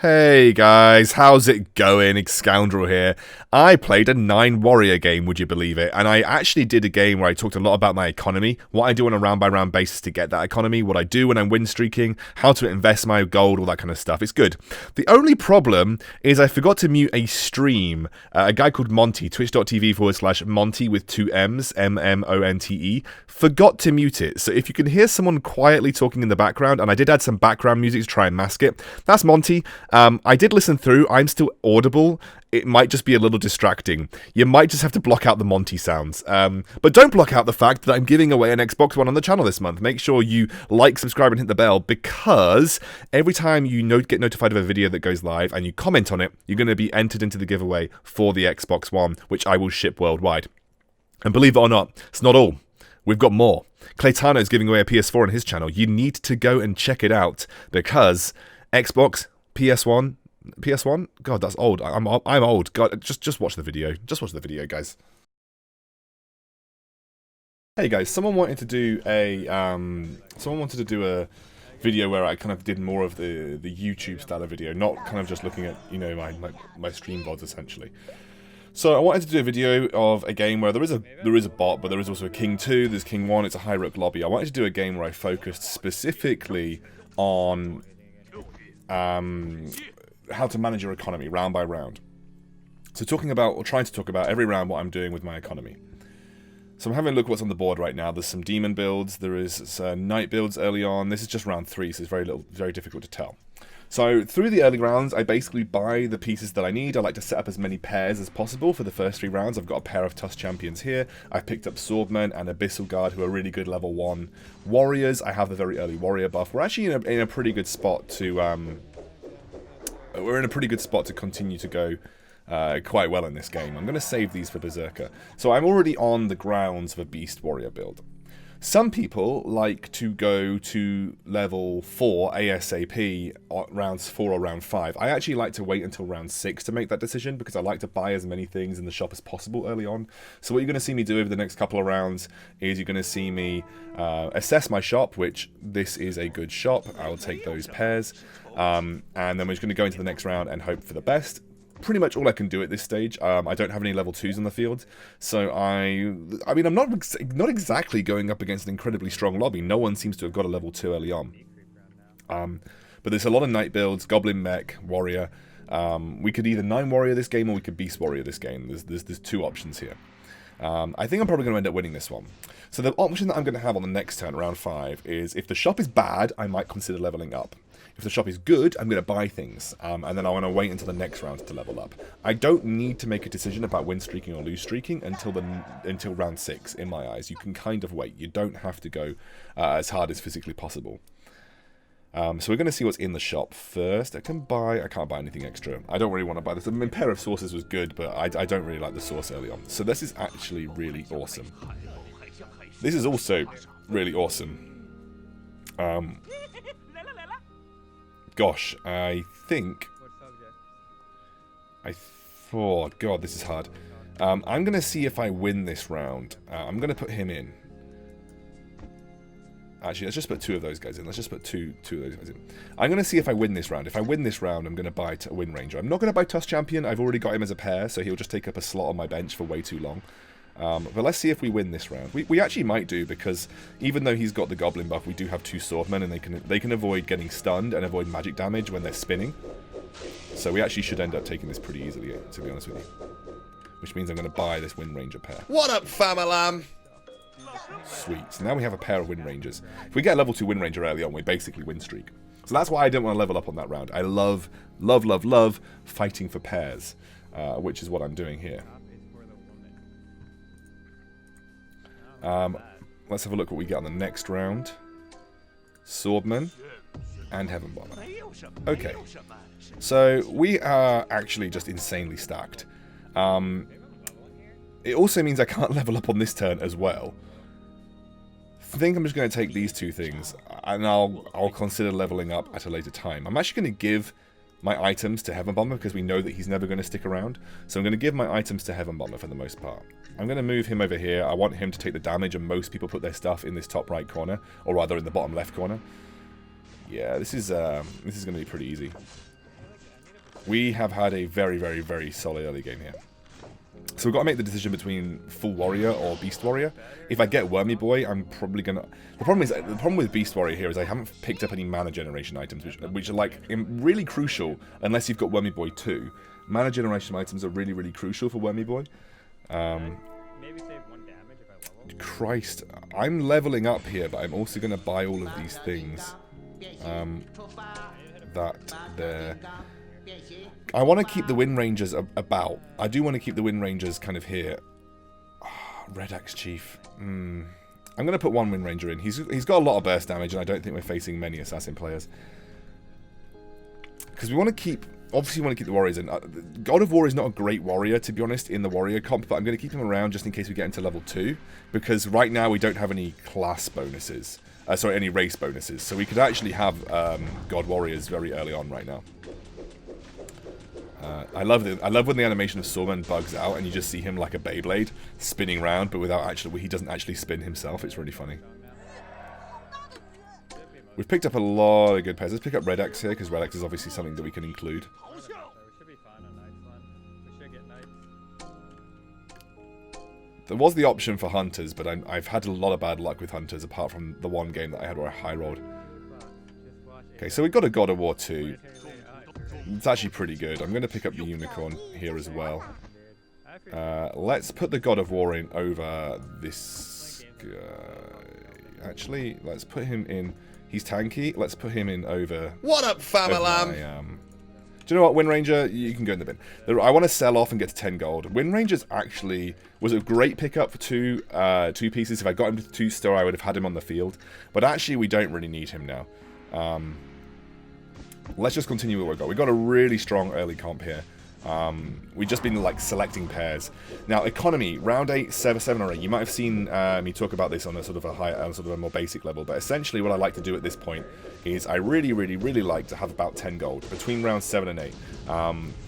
Hey guys, how's it going? Excoundrel here. I played a 9 warrior game, would you believe it? And I actually did a game where I talked a lot about my economy, what I do on a round by round basis to get that economy, what I do when I'm win streaking, how to invest my gold, all that kind of stuff. It's good. The only problem is I forgot to mute a stream. A guy called Monte, twitch.tv/Monte with 2 M's, M-M-O-N-T-E, forgot to mute it. So if you can hear someone quietly talking in the background, and I did add some background music to try and mask it, that's Monte. I did listen through. I'm still audible. It might just be a little distracting. You might just have to block out the Monty sounds. But don't block out the fact that I'm giving away an Xbox One on the channel this month. Make sure you like, subscribe, and hit the bell, because every time you get notified of a video that goes live and you comment on it, you're going to be entered into the giveaway for the Xbox One, which I will ship worldwide. And believe it or not, it's not all. We've got more. Claytano is giving away a PS4 on his channel. You need to go and check it out, because Xbox, PS1? God, that's old. I'm old. God, just watch the video. Just watch the video, guys. Hey guys, someone wanted to do a video where I kind of did more of the YouTube style of video, not kind of just looking at, you know, my stream VODs essentially. So I wanted to do a video of a game where there is a bot, but there is also a King 2, there's King 1, it's a high rook lobby. I wanted to do a game where I focused specifically on how to manage your economy round by round. So trying to talk about every round what I'm doing with my economy. So I'm having a look at what's on the board right now. There's some demon builds, there is knight builds early on. This is just round 3, so it's very difficult to tell. So through the early rounds, I basically buy the pieces that I need. I like to set up as many pairs as possible for the first 3 rounds. I've got a pair of Tusk champions here. I've picked up Swordmen and Abyssal Guard, who are really good level 1 warriors. I have the very early warrior buff. We're actually in a pretty good spot to continue to go quite well in this game. I'm going to save these for Berserker. So I'm already on the grounds of a Beast Warrior build. Some people like to go to level 4 ASAP rounds 4 or round 5. I actually like to wait until round 6 to make that decision, because I like to buy as many things in the shop as possible early on. So what you're going to see me do over the next couple of rounds is you're going to see me assess my shop, which this is a good shop. I'll take those pairs. And then we're just going to go into the next round and hope for the best. Pretty much all I can do at this stage. I don't have any level 2s on the field, so I mean, I'm not exactly going up against an incredibly strong lobby. No one seems to have got a level 2 early on. But there's a lot of knight builds, goblin mech, warrior. We could either 9 warrior this game, or we could beast warrior this game. There's 2 options here. I think I'm probably going to end up winning this one. So the option that I'm going to have on the next turn, round 5, is if the shop is bad, I might consider leveling up. If the shop is good, I'm going to buy things, and then I want to wait until the next round to level up. I don't need to make a decision about win streaking or lose streaking until round 6, in my eyes. You can kind of wait. You don't have to go as hard as physically possible. So we're going to see what's in the shop first. I can't buy anything extra. I don't really want to buy this. I mean, pair of sauces was good, but I don't really like the sauce early on. So this is actually really awesome. This is also really awesome. Gosh, I thought, God, this is hard. I'm going to see if I win this round. I'm going to put him in. Actually, let's just put 2 of those guys in. Let's just put two of those guys in. I'm going to see if I win this round. If I win this round, I'm going to buy a Wind Ranger. I'm not going to buy Tusk Champion. I've already got him as a pair, so he'll just take up a slot on my bench for way too long. But let's see if we win this round. We actually might do, because even though he's got the Goblin buff, we do have 2 Swordmen, and they can avoid getting stunned and avoid magic damage when they're spinning. So we actually should end up taking this pretty easily, to be honest with you. Which means I'm going to buy this Wind Ranger pair. What up, famalam? Sweet. So now we have a pair of Wind Rangers. If we get a level 2 Wind Ranger early on, we basically win streak. So that's why I didn't want to level up on that round. I love fighting for pairs, which is what I'm doing here. Let's have a look what we get on the next round. Swordman and Heaven Bomber. Okay, so we are actually just insanely stacked. It also means I can't level up on this turn as well. I think I'm just going to take these 2 things, and I'll consider leveling up at a later time. I'm actually going to give my items to Heaven Bomber, because we know that he's never going to stick around. So I'm going to give my items to Heaven Bomber for the most part. I'm going to move him over here. I want him to take the damage, and most people put their stuff in this top right corner, or rather in the bottom left corner. Yeah, this is going to be pretty easy. We have had a very, very, very solid early game here. So we've got to make the decision between full warrior or beast warrior. If I get Wormy Boy, I'm probably gonna. The problem with beast warrior here is I haven't picked up any mana generation items, which are like really crucial unless you've got Wormy Boy 2. Mana generation items are really, really crucial for Wormy Boy. Maybe save 1 damage if I level. Christ, I'm leveling up here, but I'm also gonna buy all of these things. That there. I want to keep the Wind Rangers about. I do want to keep the Wind Rangers kind of here. Red Axe Chief. I'm going to put 1 Wind Ranger in. He's got a lot of burst damage, and I don't think we're facing many Assassin players. Because we want to keep... Obviously, we want to keep the Warriors in. God of War is not a great warrior, to be honest, in the Warrior comp, but I'm going to keep him around just in case we get into level 2. Because right now, we don't have any class bonuses. Sorry, any race bonuses. So we could actually have God Warriors very early on right now. I love when the animation of Sawman bugs out and you just see him like a Beyblade spinning around, but without actually, he doesn't actually spin himself. It's really funny. We've picked up a lot of good pairs. Let's pick up Red Axe here because Red Axe is obviously something that we can include. We should be fine on Knights one. We should get Knights. There was the option for Hunters, but I've had a lot of bad luck with Hunters apart from the one game that I had where I high rolled. Okay, so we've got a God of War 2. It's actually pretty good. I'm going to pick up the Unicorn here as well. Let's put the God of War in over this guy. Actually, let's put him in. He's tanky. Let's put him in over... What up, fam-a-lam? Do you know what, Wind Ranger? You can go in the bin. I want to sell off and get to 10 gold. Wind Ranger's actually was a great pickup for two pieces. If I got him to 2-star, I would have had him on the field. But actually, we don't really need him now. Let's just continue what we've got. We've got a really strong early comp here. We've just been like selecting pairs. Now, economy, round 8, 7 or 8. You might have seen me talk about this on a sort of a higher, sort of a more basic level. But essentially, what I like to do at this point is I really, really, really like to have about 10 gold between rounds 7 and 8.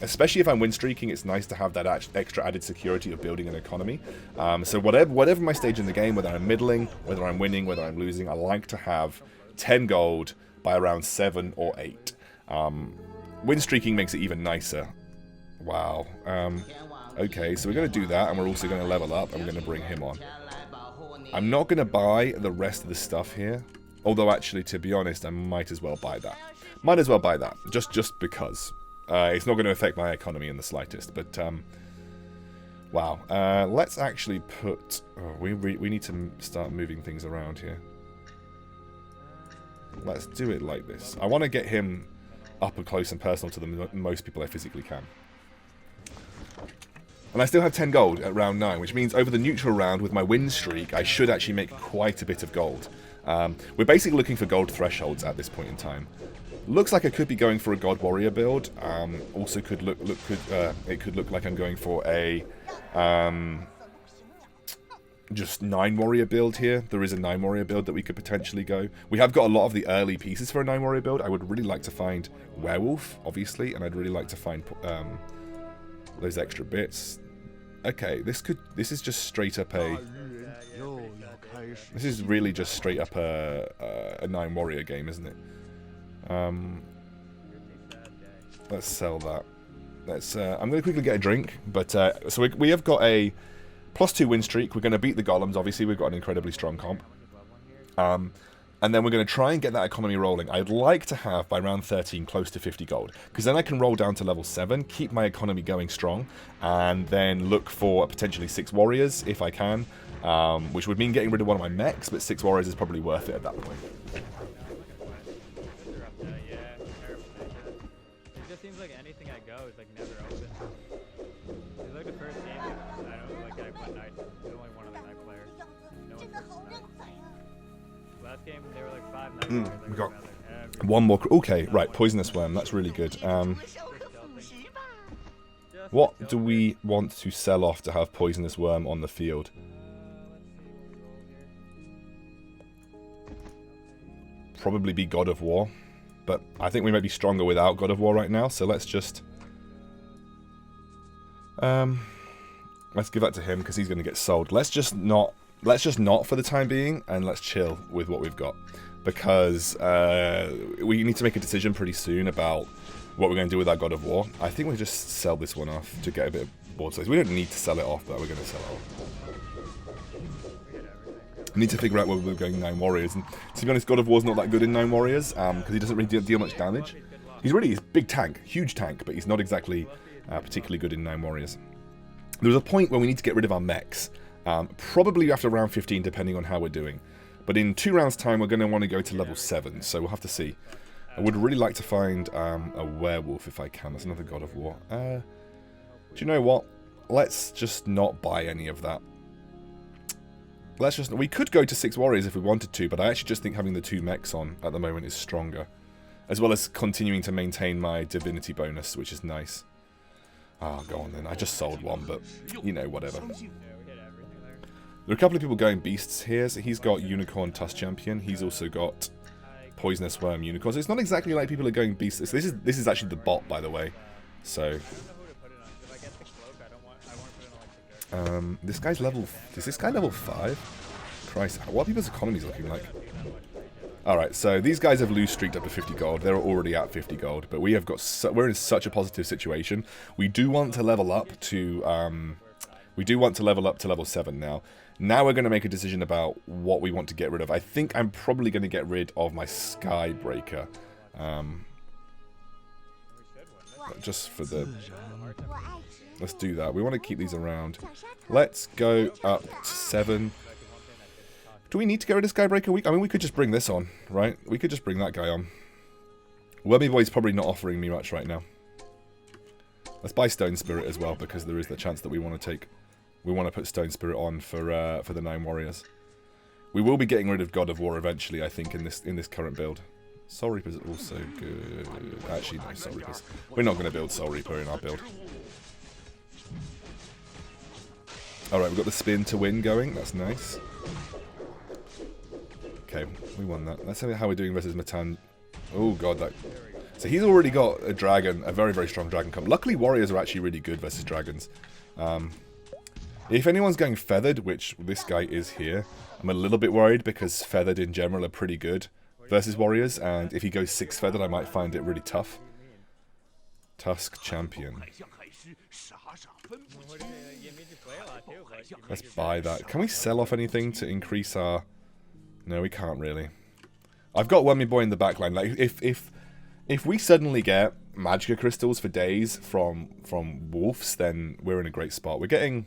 Especially if I'm win streaking, it's nice to have that extra added security of building an economy. So whatever my stage in the game, whether I'm middling, whether I'm winning, whether I'm losing, I like to have 10 gold by around 7 or 8. Win streaking makes it even nicer. Wow. Okay, so we're going to do that, and we're also going to level up, and we're going to bring him on. I'm not going to buy the rest of the stuff here. Although, actually, to be honest, I might as well buy that. Might as well buy that, just because. It's not going to affect my economy in the slightest, but, wow. Let's actually put... Oh, we need to start moving things around here. Let's do it like this. I want to get him up and close and personal to the most people I physically can. And I still have 10 gold at round 9, which means over the neutral round with my win streak, I should actually make quite a bit of gold. We're basically looking for gold thresholds at this point in time. Looks like I could be going for a God Warrior build. Also it could look like I'm going for a just 9 warrior build here. There is a 9 warrior build that we could potentially go. We have got a lot of the early pieces for a 9 warrior build. I would really like to find werewolf, obviously, and I'd really like to find those extra bits. Okay, this is just straight up a... This is really just straight up a 9 warrior game, isn't it? Let's sell that. Let's. I'm going to quickly get a drink, but so we have got a +2 win streak. We're going to beat the golems. Obviously, we've got an incredibly strong comp. And then we're going to try and get that economy rolling. I'd like to have, by round 13, close to 50 gold. Because then I can roll down to level 7, keep my economy going strong, and then look for potentially 6 warriors, if I can. Which would mean getting rid of one of my mechs, but 6 warriors is probably worth it at that point. It just seems like anything I go is like never open. It's like the first game, I don't like I went night. There's only one other night player. No one first night. Last game they were like 5 night players. We got one more. Okay, right, poisonous worm. That's really good. What do we want to sell off to have poisonous worm on the field? Probably be God of War, but I think we may be stronger without God of War right now, so let's just let's give that to him because he's going to get sold. Let's just not for the time being, and let's chill with what we've got, because we need to make a decision pretty soon about what we're going to do with our God of War. I think we'll just sell this one off to get a bit of board space. We don't need to sell it off, but we're going to sell it off. We need to figure out whether we're going 9 warriors. And to be honest, God of War's not that good in 9 warriors, because he doesn't really deal much damage. He's a big tank, huge tank, but he's not exactly particularly good in 9 warriors. There's a point where we need to get rid of our mechs, probably after round 15, depending on how we're doing. But in 2 rounds' time, we're going to want to go to level 7, so we'll have to see. I would really like to find a werewolf if I can. That's another God of War. Do you know what? Let's just not buy any of that. We could go to 6 warriors if we wanted to, but I actually just think having the 2 mechs on at the moment is stronger. As well as continuing to maintain my divinity bonus, which is nice. Oh, go on then. I just sold one, but, you know, whatever. There are a couple of people going beasts here. So he's got Unicorn Tusk Champion. He's also got Poisonous Worm Unicorn. So it's not exactly like people are going beasts. This is actually the bot, by the way. So... this guy's level... Is this guy level 5? Christ, what are people's economies looking like? Alright, so these guys have loose streaked up to 50 gold. They're already at 50 gold, but we have got... we're in such a positive situation. We do want to level up to... we do want to level up to level 7 now. Now we're going to make a decision about what we want to get rid of. I think I'm probably going to get rid of my Skybreaker. Just for the... Let's do that. We want to keep these around. Let's go up to 7. Do we need to get rid of Skybreaker? I mean, we could just bring this on, right? We could just bring that guy on. Wormy Boy's probably not offering me much right now. Let's buy Stone Spirit as well, because there is the chance that we want to take... We want to put Stone Spirit on for the 9 warriors. We will be getting rid of God of War eventually, I think, in this current build. Soul Reaper's also good. Actually, no, Soul Reapers. We're not going to build Soul Reaper in our build. Alright, we've got the spin to win going. That's nice. Okay, we won that. Let's see how we're doing versus Matan. Oh god, that... So he's already got a dragon, a very, very strong dragon comp. Luckily, warriors are actually really good versus dragons. If anyone's going feathered, which this guy is here, I'm a little bit worried because feathered in general are pretty good versus warriors, and if he goes 6 feathered, I might find it really tough. Tusk Champion. Let's buy that. Can we sell off anything to increase our... No, we can't really. I've got Wormy Boy in the backline. Like, if we suddenly get Magicka crystals for days from wolves, then we're in a great spot. We're getting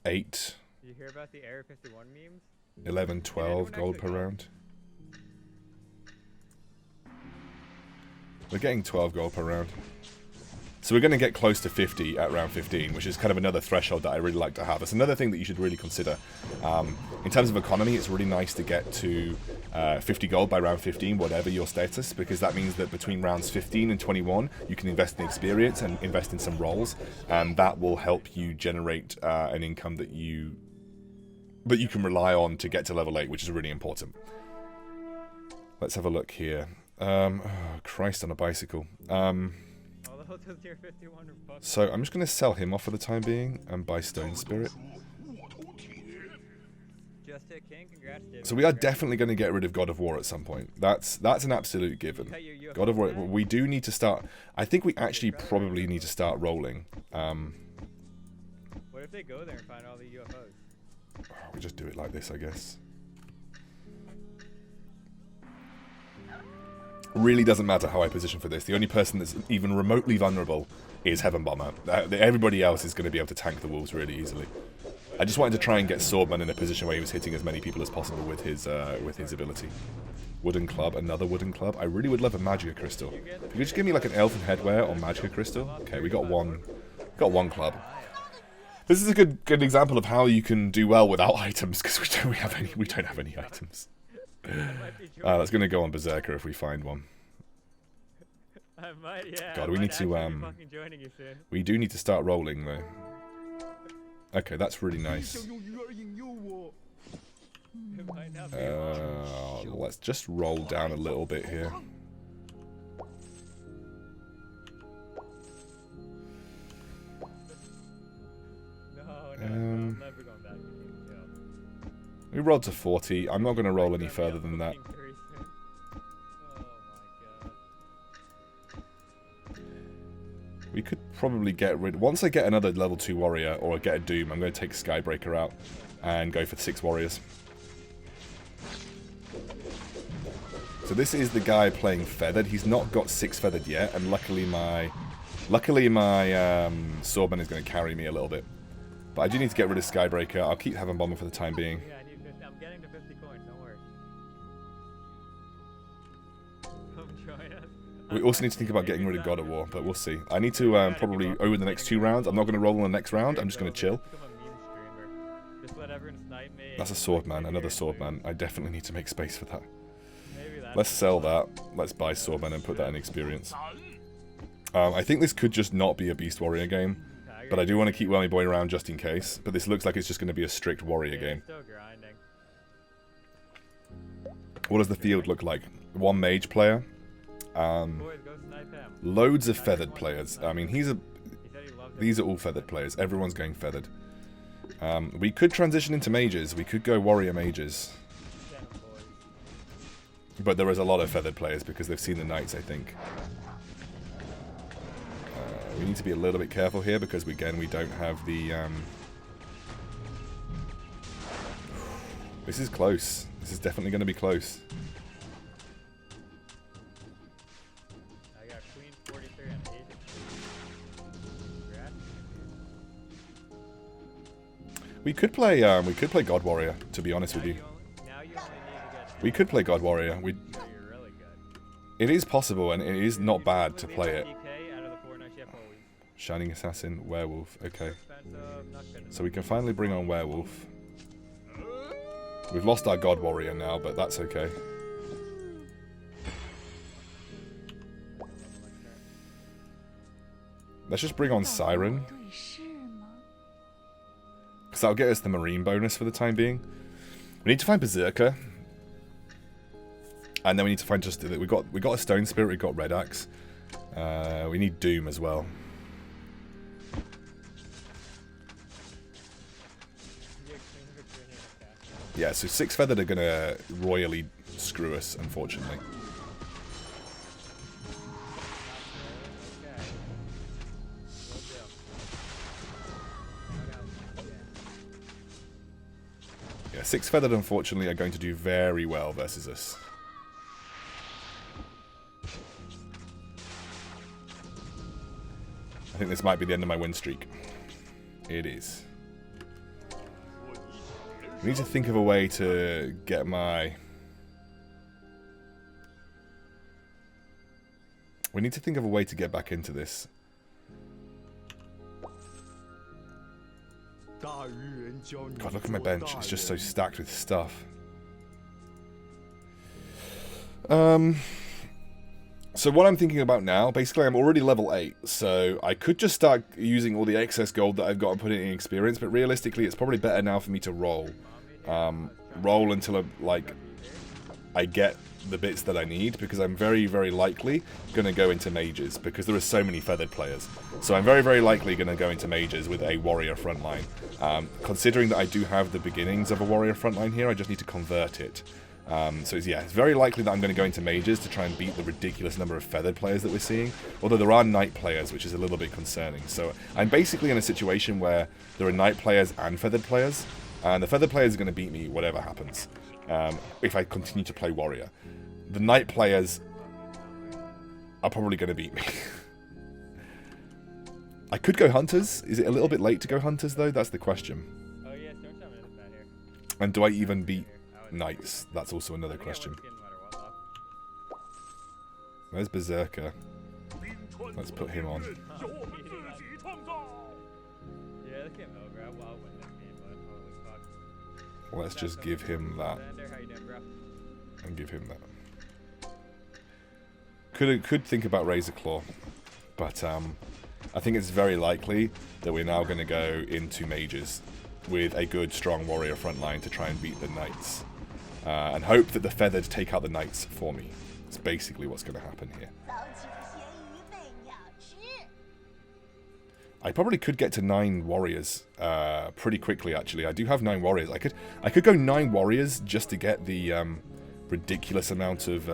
8. Did you hear about the Area 51 memes? 11, 12 gold per round. We're getting 12 gold per round. So we're going to get close to 50 at round 15, which is kind of another threshold that I really like to have. It's another thing that you should really consider. In terms of economy, it's really nice to get to 50 gold by round 15, whatever your status, because that means that between rounds 15 and 21, you can invest in experience and invest in some roles, and that will help you generate an income that you can rely on to get to level 8, which is really important. Let's have a look here. Oh, Christ on a bicycle. So I'm just going to sell him off for the time being and buy Stone Spirit. So we are definitely going to get rid of God of War at some point. That's an absolute given. God of War, we do need to start... I think we actually probably need to start rolling. What if they go there and find all the UFOs? We just do it like this, I guess. Really doesn't matter how I position for this. The only person that's even remotely vulnerable is Heaven Bomber. Everybody else is going to be able to tank the wolves really easily. I just wanted to try and get Swordman in a position where he was hitting as many people as possible with his ability. Wooden Club, another Wooden Club. I really would love a Magicka Crystal. If you could just give me like an Elfin Headwear or Magicka Crystal. Okay, we got one club. This is a good example of how you can do well without items, because we don't have any items. That's going to go on Berserker if we find one. I might, yeah. God, we need to we do need to start rolling though. Okay, that's really nice. Let's just roll down a little bit here. We rolled to 40. I'm not going to roll any further than that. We could probably get rid... Once I get another level 2 warrior, or I get a Doom, I'm going to take Skybreaker out and go for 6 warriors. So this is the guy playing feathered. He's not got 6 feathered yet, and luckily my swordman is going to carry me a little bit. But I do need to get rid of Skybreaker. I'll keep Heaven Bomber for the time being. Yeah, I'm getting to 50 coins, don't worry. Come join us. We also need to think about getting rid of God of War, but we'll see. I need to probably, over the next 2 rounds, I'm not going to roll in the next round, I'm just going to chill. Just let everyone snipe me. That's a swordman, another swordman. I definitely need to make space for that. Maybe that's Let's sell that. Let's buy swordman and put that in experience. I think this could just not be a Beast Warrior game, but I do want to keep Whelmy Boy around just in case. But this looks like it's just going to be a strict warrior game. Still grinding. What does the field look like? 1 mage player. Boys, go snipe him. Loads of feathered players. I mean, He said he loves these are all feathered players. Everyone's going feathered. We could transition into mages. We could go warrior mages. But there is a lot of feathered players because they've seen the knights, I think. We need to be a little bit careful here because, again, we don't have the... This is close. This is definitely going to be close. I got Queen 43 and 8. We could play God Warrior, to be honest with you. Now you only need to get We could play God Warrior. you're really good. It is possible, and it is not bad to play it. DK out of the 4 knights you have always. Shining Assassin, Werewolf, okay. Expensive, not good. So we can finally bring on Werewolf. We've lost our God Warrior now, but that's okay. Let's just bring on Siren. Because that'll get us the Marine bonus for the time being. We need to find Berserker. And then we need to find just... We got a Stone Spirit, we got Red Axe. We need Doom as well. Yeah, so 6 feathered are going to royally screw us, unfortunately. Yeah, 6 feathered, unfortunately, are going to do very well versus us. I think this might be the end of my win streak. It is. We need to think of a way to get my... We need to think of a way to get back into this. God, look at my bench. It's just so stacked with stuff. So what I'm thinking about now, basically I'm already level 8, so I could just start using all the excess gold that I've got and put it in experience, but realistically it's probably better now for me to roll. Roll until I get the bits that I need, because I'm very, very likely going to go into mages, because there are so many feathered players. So I'm very, very likely going to go into mages with a warrior frontline. Considering that I do have the beginnings of a warrior frontline here, I just need to convert it. So yeah, it's very likely that I'm going to go into mages to try and beat the ridiculous number of feathered players that we're seeing. Although there are knight players, which is a little bit concerning. So I'm basically in a situation where there are knight players and feathered players. And the feathered players are going to beat me whatever happens. If I continue to play warrior. The knight players are probably going to beat me. I could go hunters. Is it a little bit late to go hunters though? That's the question. Oh yeah, Stone Shaman isn't bad here. And do I even beat knights? That's also another question. Where's Berserker? Let's put him on. Yeah, this game over. I'll win this game, but holy fuck. Let's just give him that. Xander, how you doing, bro? And give him that. Could think about Razor Claw, but I think it's very likely that we're now going to go into mages with a good, strong warrior front line to try and beat the knights. And hope that the feathered take out the knights for me. That's basically what's going to happen here. I probably could get to 9 warriors pretty quickly, actually. I do have 9 warriors. I could go 9 warriors just to get the ridiculous amount of...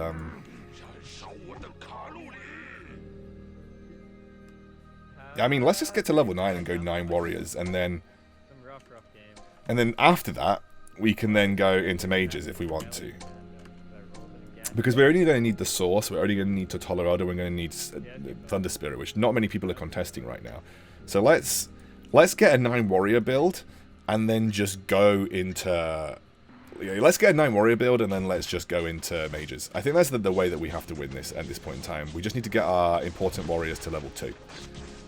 I mean, let's just get to level 9 and go 9 warriors, and then Some rough game. and then after that we can then go into mages if we want to. Because we're only going to need the Source, we're only going to need Tolerado, we're going to need Thunder Spirit, which not many people are contesting right now. So let's get a 9 warrior build, and then just go into... Let's get a 9 warrior build, and then let's just go into mages. I think that's the way that we have to win this at this point in time. We just need to get our important warriors to level 2.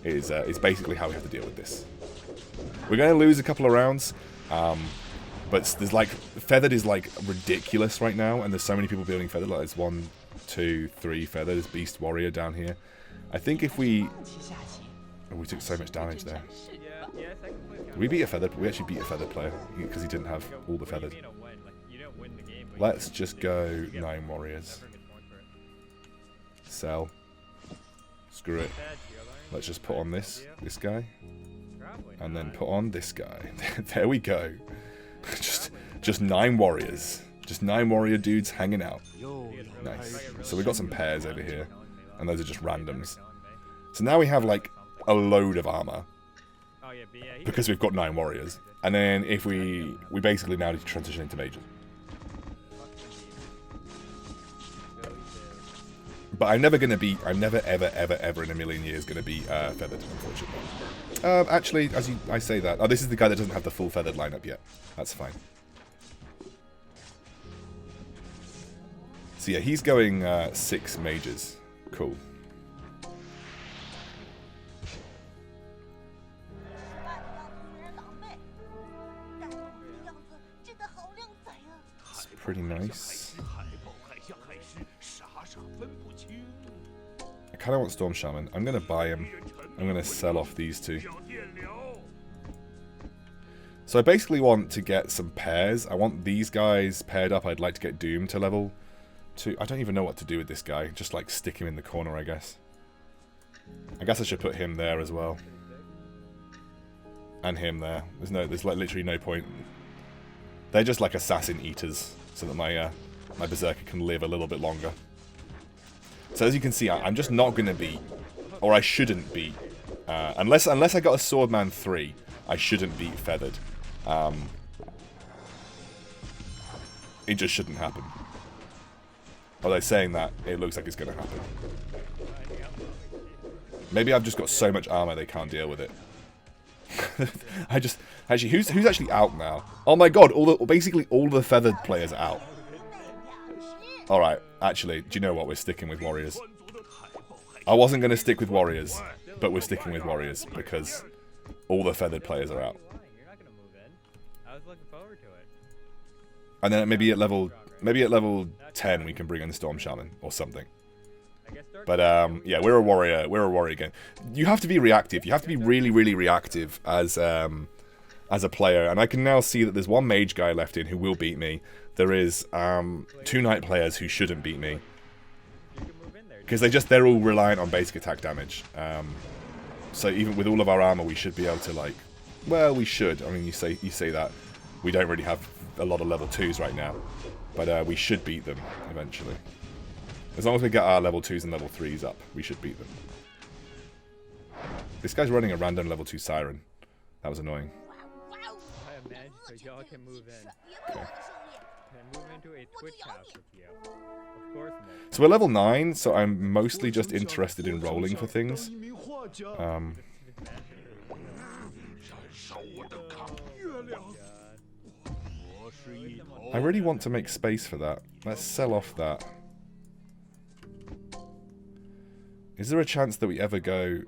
Is basically how we have to deal with this. We're going to lose a couple of rounds, but there's like feathered is like ridiculous right now, and there's so many people building feathered. Like there's 1, 2, 3 feathered. There's beast warrior down here. I think if we we took so much damage there. We beat a feathered. We actually beat a feathered player because he didn't have all the feathered. Let's just go 9 warriors. Sell. Screw it. Let's just put on this guy, and then put on this guy. There we go. just 9 warriors. Just 9 warrior dudes hanging out. Nice. So we got some pairs over here, and those are just randoms. So now we have like a load of armor because we've got 9 warriors. And then if we basically now need to transition into mages. But I'm never ever in a million years gonna be feathered, unfortunately. Actually, as I say that, oh, this is the guy that doesn't have the full feathered lineup yet. That's fine. So yeah, he's going 6 mages. Cool. It's pretty nice. I kind of want Storm Shaman. I'm going to buy him. I'm going to sell off these 2. So I basically want to get some pairs. I want these guys paired up. I'd like to get Doom to level 2. I don't even know what to do with this guy. Just like stick him in the corner, I guess. I guess I should put him there as well. And him there. There's like literally no point. They're just like assassin eaters, so that my Berserker can live a little bit longer. So as you can see, I'm just not going to beat, or I shouldn't beat, unless I got a Swordman 3, I shouldn't beat Feathered. It just shouldn't happen. Although saying that, it looks like it's going to happen. Maybe I've just got so much armor they can't deal with it. Actually, who's actually out now? Oh my god, basically all the Feathered players are out. Alright, actually, do you know what? We're sticking with warriors. I wasn't going to stick with warriors, but we're sticking with warriors because all the feathered players are out. You're not gonna move in. I was looking forward to it. And then maybe at level 10 we can bring in the Storm Shaman or something. But yeah, we're a warrior again. You have to be reactive. You have to be really, really reactive as a player. And I can now see that there's 1 mage guy left in who will beat me. There is 2 knight players who shouldn't beat me. Because they're all reliant on basic attack damage. So even with all of our armor, we should be able to, like, well, we should. I mean, you say that. We don't really have a lot of level 2s right now. But we should beat them eventually. As long as we get our level 2s and level 3s up, we should beat them. This guy's running a random level 2 siren. That was annoying. I am mage, so y'all can move in. Okay. Can move into a Twitch house with you. Of course, mate. So we're level 9, so I'm mostly just interested in rolling for things. I really want to make space for that. Let's sell off that. Is there a chance that we ever go...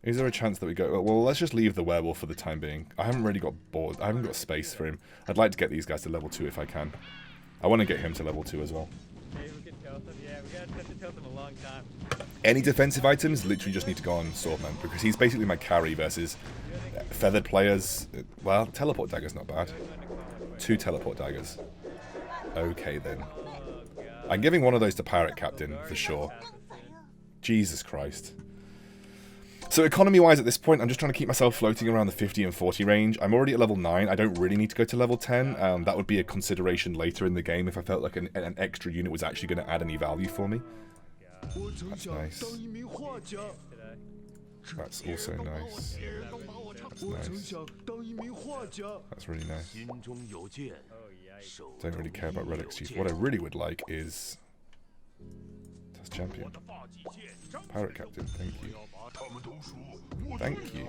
Is there a chance that we go... Well, let's just leave the werewolf for the time being. I haven't really got bored. I haven't got space for him. I'd like to get these guys to level 2 if I can. I want to get him to level 2 as well. Hey, we can tilt him. Yeah, we gotta tilt him a long time. Any defensive items literally just need to go on Swordman, because he's basically my carry versus feathered players. Well, teleport dagger's not bad. 2 teleport daggers. Okay then. I'm giving one of those to Pirate Captain for sure. Jesus Christ. So economy-wise at this point, I'm just trying to keep myself floating around the 50 and 40 range. I'm already at level 9. I don't really need to go to level 10. That would be a consideration later in the game if I felt like an extra unit was actually going to add any value for me. That's nice. today. That's also nice. That's nice. That's really nice. Oh yikes. Don't really care about relics chief. What I really would like is Test champion. Pirate captain, thank you. Thank you.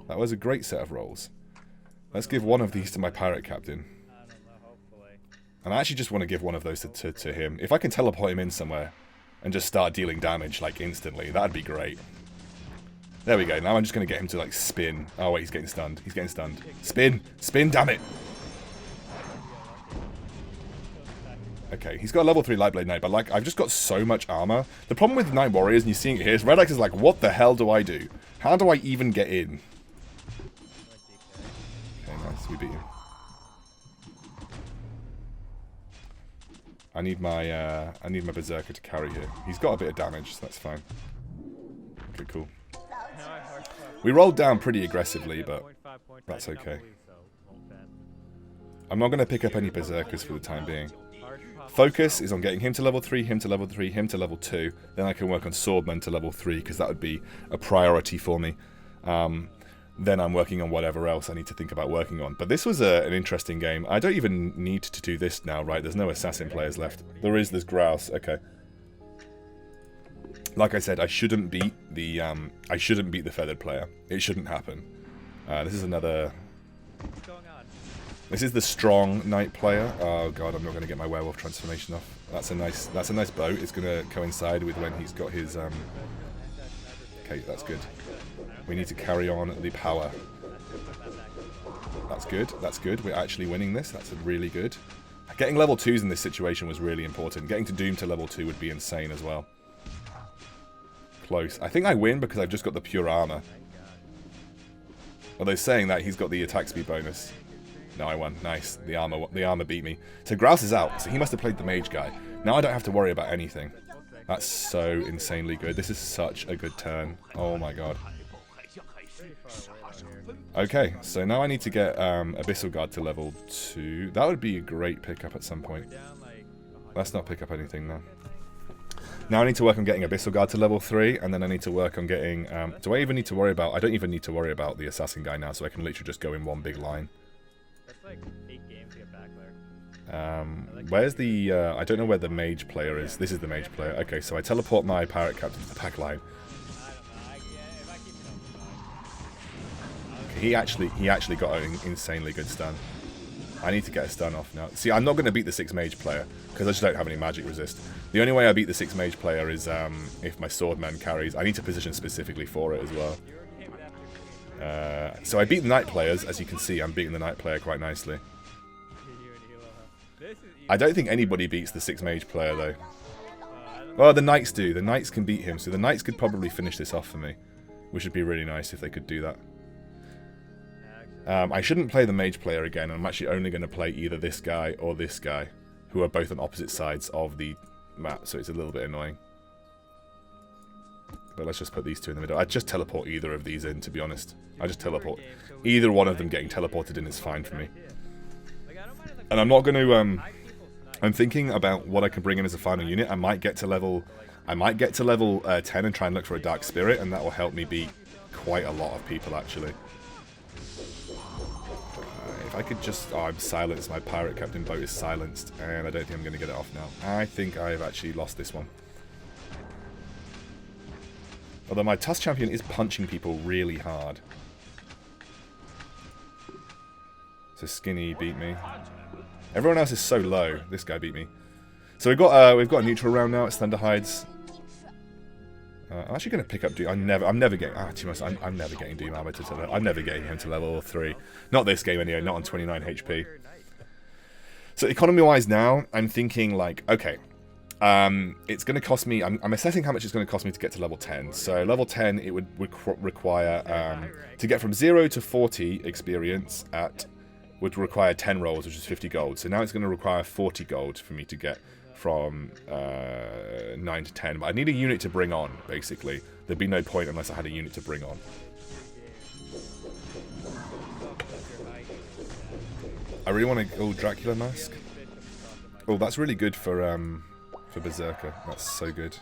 That was a great set of rolls. Let's give one of these to my pirate captain. I don't know, hopefully. And I actually just want to give one of those to him. If I can teleport him in somewhere and just start dealing damage like instantly, that'd be great. There we go. Now I'm just going to get him to like spin. Oh wait, he's getting stunned. He's getting stunned. Spin! Spin, damn it! Okay, he's got a level 3 Lightblade Knight, but like, I've just got so much armor. The problem with Night Warriors, and you're seeing it here, is Red Axe is like, what the hell do I do? How do I even get in? Okay, nice, we beat him. I need my Berserker to carry here. He's got a bit of damage, so that's fine. Okay, cool. We rolled down pretty aggressively, but that's okay. I'm not going to pick up any Berserkers for the time being. Focus is on getting him to level 3, him to level 3, him to level 2. Then I can work on Swordman to level 3, because that would be a priority for me. Then I'm working on whatever else I need to think about working on. But this was an interesting game. I don't even need to do this now, right? There's no assassin players left. There's Grouse, okay. Like I said, I shouldn't beat the feathered player. It shouldn't happen. This is another... What's going on? This is the strong knight player. Oh god, I'm not going to get my werewolf transformation off. That's a nice boat. It's going to coincide with when he's got his Okay, that's good. We need to carry on the power. That's good. That's good. We're actually winning this. That's really good. Getting level 2s in this situation was really important. Getting to Doom to level 2 would be insane as well. Close. I think I win because I've just got the pure armor. Although saying that, he's got the attack speed bonus. No, I won. Nice. The armor beat me. So Grouse is out. So he must have played the mage guy. Now I don't have to worry about anything. That's so insanely good. This is such a good turn. Oh my god. Okay, so now I need to get Abyssal Guard to level 2. That would be a great pickup at some point. Let's not pick up anything now. Now I need to work on getting Abyssal Guard to level 3, and then I need to work on getting... do I even need to worry about... I don't even need to worry about the Assassin guy now, so I can literally just go in one big line. That's like 8 games to get back there. Where's the... I don't know where the mage player is. This is the mage player. Okay, so I teleport my pirate captain to the back line. Okay, he actually got an insanely good stun. I need to get a stun off now. See, I'm not going to beat the 6 mage player, because I just don't have any magic resist. The only way I beat the 6 mage player is if my swordman carries. I need to position specifically for it as well. So I beat the knight players, as you can see. I'm beating the knight player quite nicely. I don't think anybody beats the 6 mage player, though. Well, the knights do. The knights can beat him, so the knights could probably finish this off for me. Which would be really nice if they could do that. I shouldn't play the mage player again. I'm actually only going to play either this guy or this guy, who are both on opposite sides of the map, so it's a little bit annoying. But let's just put these two in the middle. I'd just teleport either of these in, to be honest. I just teleport. Either one of them getting teleported in is fine for me. And I'm not going to... I'm thinking about what I can bring in as a final unit. I might get to level 10 and try and look for a Dark Spirit, and that will help me beat quite a lot of people, actually. If I could just... Oh, I'm silenced. My pirate captain boat is silenced, and I don't think I'm going to get it off now. I think I've actually lost this one. Although my Tusk champion is punching people really hard. So Skinny beat me. Everyone else is so low. This guy beat me. So we've got a neutral round now. It's Thunderhides. I'm actually going to pick up Doom. I'm never getting. I'm never getting Doom Armor to level. I'm never getting him to level 3. Not this game anyway. Not on 29 HP. So economy-wise now, I'm thinking like, okay, it's going to cost me. I'm assessing how much it's going to cost me to get to level 10. So level 10, it would require to get from 0 to 40 experience would require 10 rolls, which is 50 gold. So now it's going to require 40 gold for me to get from 9 to 10. But I need a unit to bring on, basically. There'd be no point unless I had a unit to bring on. I really want to... Oh, Dracula Mask. Oh, that's really good for... for Berserker. That's so good.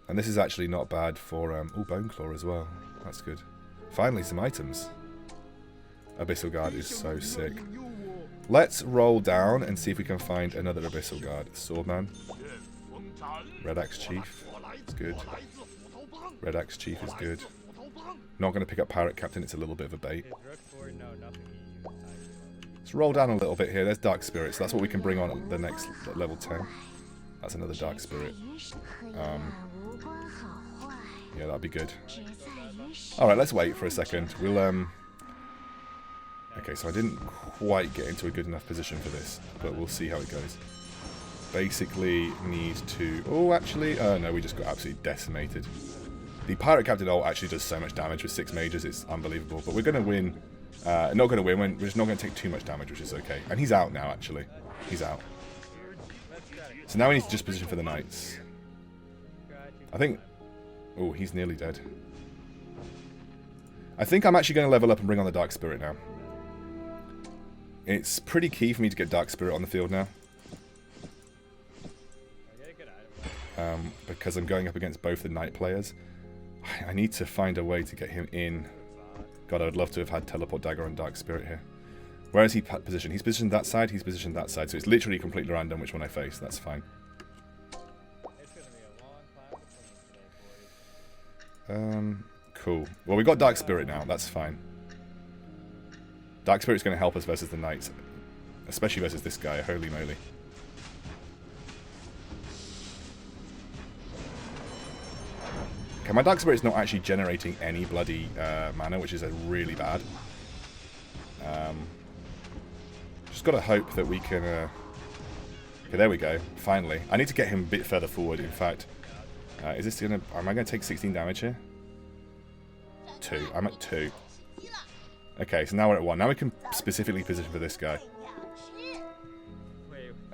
And this is actually not bad for... oh, Bone Claw as well. That's good. Finally, some items. Abyssal Guard is so sick. Let's roll down and see if we can find another Abyssal Guard. Swordman. Red Axe Chief. It's good. Red Axe Chief is good. Not going to pick up Pirate Captain. It's a little bit of a bait. Let's roll down a little bit here. There's Dark Spirit. So that's what we can bring on at the next level 10. That's another Dark Spirit. Yeah, that'd be good. Alright, let's wait for a second. We'll, okay, so I didn't quite get into a good enough position for this, but we'll see how it goes. Basically need to... Oh, actually... no, we just got absolutely decimated. The Pirate Captain ult actually does so much damage with 6 mages, it's unbelievable. But we're going to win... not going to win, we're just not going to take too much damage, which is okay. And he's out now, actually. He's out. So now we need to just position for the knights. I think... Oh, he's nearly dead. I think I'm actually going to level up and bring on the Dark Spirit now. It's pretty key for me to get Dark Spirit on the field now. Because I'm going up against both the Knight players. I need to find a way to get him in. God, I would love to have had Teleport Dagger and Dark Spirit here. Where is he positioned? He's positioned that side, he's positioned that side. So it's literally completely random which one I face. That's fine. Cool. Well, we got Dark Spirit now. That's fine. Dark Spirit's going to help us versus the Knights. Especially versus this guy. Holy moly. Okay, my Dark Spirit's not actually generating any bloody mana, which is really bad. Just got to hope that we can... okay, there we go. Finally. I need to get him a bit further forward, in fact. Is this gonna... Am I going to take 16 damage here? 2. I'm at 2. Okay, so now we're at 1. Now we can specifically position for this guy.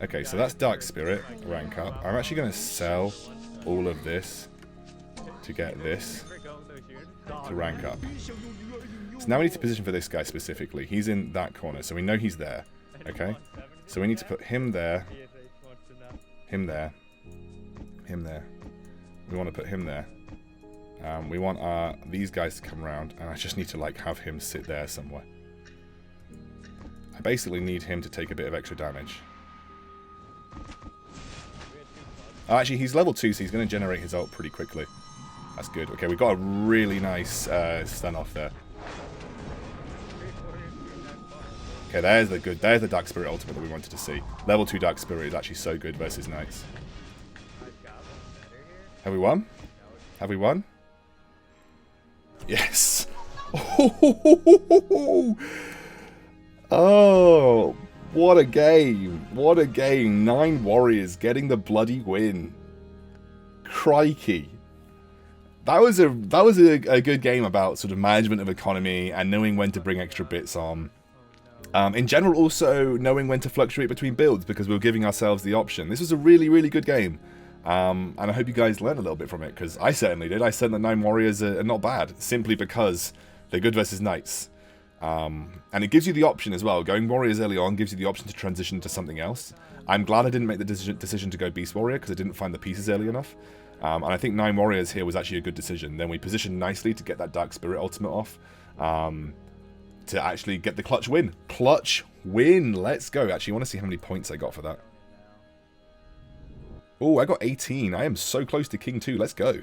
Okay, so that's Dark Spirit, rank up. I'm actually going to sell all of this to get this to rank up. So now we need to position for this guy specifically. He's in that corner, so we know he's there. Okay? So we need to put him there. Him there. Him there. We want to put him there. We want these guys to come around, and I just need to like have him sit there somewhere. I basically need him to take a bit of extra damage. Oh, actually, he's level 2, so he's going to generate his ult pretty quickly. That's good. Okay, we got a really nice stun off there. Okay, there's the Dark Spirit ultimate that we wanted to see. Level 2 Dark Spirit is actually so good versus Knights. Have we won? Have we won? Yes! Oh, what a game. What a game. 9 warriors getting the bloody win. Crikey. That was a good game about sort of management of economy and knowing when to bring extra bits on. In general, also knowing when to fluctuate between builds because we were giving ourselves the option. This was a really, really good game. And I hope you guys learned a little bit from it, because I certainly did. I said that 9 warriors are not bad, simply because they're good versus knights. And it gives you the option as well. Going warriors early on gives you the option to transition to something else. I'm glad I didn't make the decision to go beast warrior, because I didn't find the pieces early enough. And I think 9 warriors here was actually a good decision. Then we positioned nicely to get that Dark Spirit ultimate off. To actually get the clutch win. Clutch win! Let's go. Actually, I want to see how many points I got for that. Oh, I got 18. I am so close to King 2. Let's go.